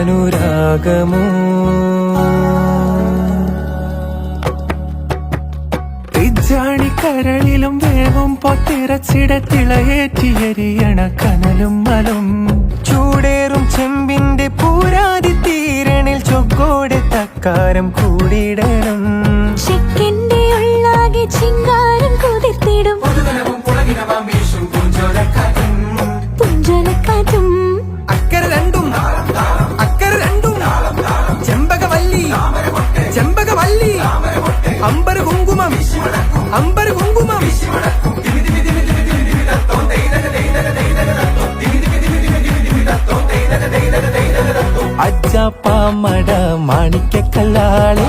അനുരാഗമോ തിജാണിക്കരളിലും വേവും പൊട്ടിറച്ചിടെ തിളയേറ്റിയരിയണ കനലും മലും ചൂടേറും ചെമ്പിന്റെ പൂരാതി തീരണിൽ ചൊക്കോടെ തക്കാരം കൂടിയിടണം ചെക്കന്റെ ഉള്ളാകെ ചിങ്കാരം കുതിർത്തിടും പുഞ്ചോലക്കാറ്റും അക്കര രണ്ടും ചെമ്പകവല്ലി അമ്പര കുങ്കുമം അജ്ജാപ്പാമട മാണിക്കല്ലാളെ